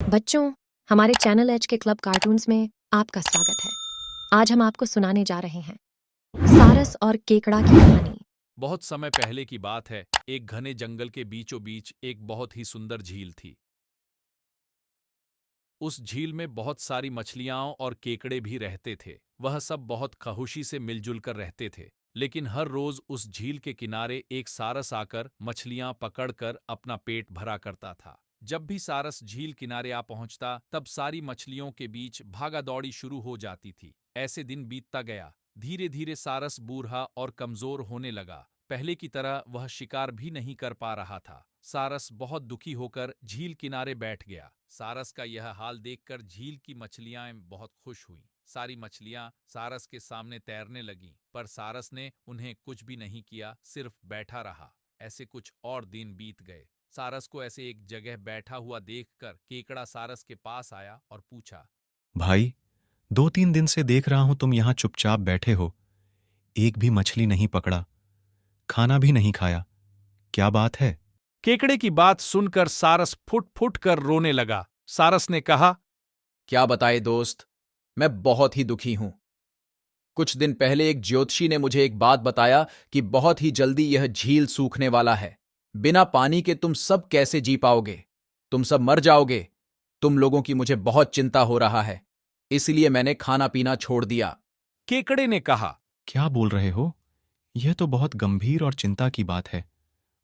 बच्चों, हमारे channel as के क्लब कार्टून्स में आपका स्वागत है। आज हम आपको सुनाने जा रहे हैं सारस और केकड़ा की कहानी। बहुत समय पहले की बात है। एक घने जंगल के बीचों बीच एक बहुत ही सुंदर झील थी। उस झील में बहुत सारी मछलियां और केकड़े भी रहते थे। वह सब बहुत खुशी से मिलजुल कर रहते थे। लेकिन हर रोज उस झील के किनारे एक सारस आकर मछलियां पकड़कर अपना पेट भरा करता था। जब भी सारस झील किनारे आ पहुंचता, तब सारी मछलियों के बीच भागा दौड़ी शुरू हो जाती थी। ऐसे दिन बीतता गया। धीरे धीरे सारस बूढ़ा और कमजोर होने लगा। पहले की तरह वह शिकार भी नहीं कर पा रहा था। सारस बहुत दुखी होकर झील किनारे बैठ गया। सारस का यह हाल देखकर झील की मछलियां बहुत खुश हुईं। सारी मछलियां सारस के सामने तैरने लगीं, पर सारस ने उन्हें कुछ भी नहीं किया, सिर्फ बैठा रहा। ऐसे कुछ और दिन बीत गए। सारस को ऐसे एक जगह बैठा हुआ देखकर केकड़ा सारस के पास आया और पूछा, भाई, 2-3 दिन से देख रहा हूं तुम यहां चुपचाप बैठे हो। एक भी मछली नहीं पकड़ा, खाना भी नहीं खाया। क्या बात है? केकड़े की बात सुनकर सारस फुट फुट कर रोने लगा। सारस ने कहा, क्या बताए दोस्त, मैं बहुत ही दुखी हूं। कुछ दिन पहले एक ज्योतिषी ने मुझे एक बात बताया कि बहुत ही जल्दी यह झील सूखने वाला है। बिना पानी के तुम सब कैसे जी पाओगे? तुम सब मर जाओगे। तुम लोगों की मुझे बहुत चिंता हो रहा है, इसलिए मैंने खाना पीना छोड़ दिया। केकड़े ने कहा, क्या बोल रहे हो? यह तो बहुत गंभीर और चिंता की बात है।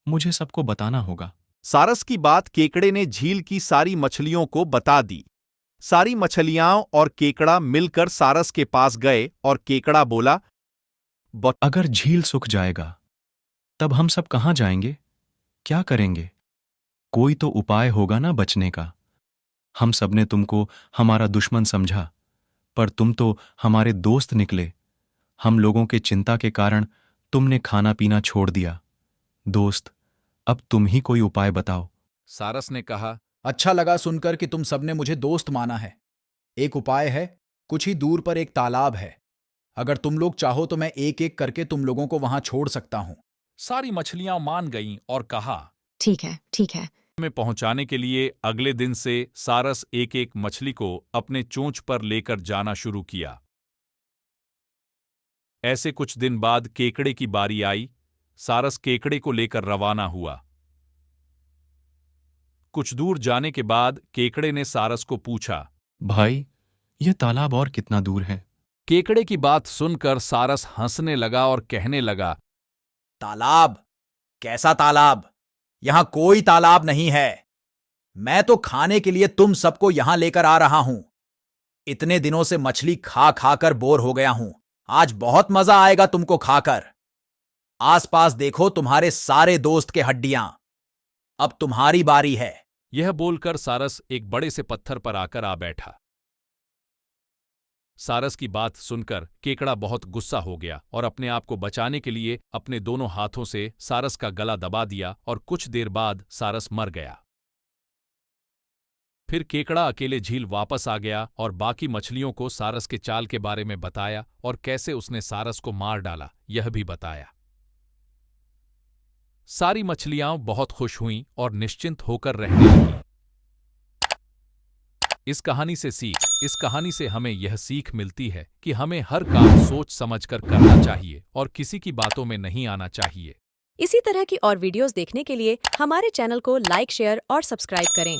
मुझे सबको बताना होगा। सारस की बात केकड़े ने झील की सारी मछलियों को बता दी। सारी मछलियां और केकड़ा मिलकर सारस के पास गए और केकड़ा बोला, अगर झील सूख जाएगा, तब हम सब कहां जाएंगे? क्या करेंगे? कोई तो उपाय होगा ना बचने का। हम सबने तुमको हमारा दुश्मन समझा, पर तुम तो हमारे दोस्त निकले। हम लोगों के चिंता के कारण तुमने खाना पीना छोड़ दिया। दोस्त, अब तुम ही कोई उपाय बताओ। सारस ने कहा, अच्छा लगा सुनकर कि तुम सबने मुझे दोस्त माना है। एक उपाय है, कुछ ही दूर पर एक तालाब है। अगर तुम लोग चाहो तो मैं एक एक करके तुम लोगों को वहां छोड़ सकता हूं। सारी मछलियां मान गईं और कहा, ठीक है, ठीक है। में पहुंचाने के लिए अगले दिन से सारस एक एक मछली को अपने चोंच पर लेकर जाना शुरू किया। ऐसे कुछ दिन बाद केकड़े की बारी आई। सारस केकड़े को लेकर रवाना हुआ। कुछ दूर जाने के बाद केकड़े ने सारस को पूछा, भाई, यह तालाब और कितना दूर है? केकड़े की बात सुनकर सारस हंसने लगा और कहने लगा, तालाब? कैसा तालाब? यहां कोई तालाब नहीं है। मैं तो खाने के लिए तुम सबको यहां लेकर आ रहा हूं। इतने दिनों से मछली खा खाकर बोर हो गया हूं। आज बहुत मजा आएगा तुमको खाकर। आसपास देखो तुम्हारे सारे दोस्त के हड्डियां। अब तुम्हारी बारी है। यह बोलकर सारस एक बड़े से पत्थर पर आकर आ बैठा। सारस की बात सुनकर केकड़ा बहुत गुस्सा हो गया और अपने आप को बचाने के लिए अपने दोनों हाथों से सारस का गला दबा दिया और कुछ देर बाद सारस मर गया। फिर केकड़ा अकेले झील वापस आ गया और बाकी मछलियों को सारस के चाल के बारे में बताया और कैसे उसने सारस को मार डाला, यह भी बताया। सारी मछलियां बहुत खुश हुईं और निश्चिंत होकर रहने लगीं। इस कहानी से हमें यह सीख मिलती है कि हमें हर काम सोच समझकर करना चाहिए और किसी की बातों में नहीं आना चाहिए। इसी तरह की और वीडियोस देखने के लिए हमारे चैनल को लाइक, शेयर और सब्सक्राइब करें।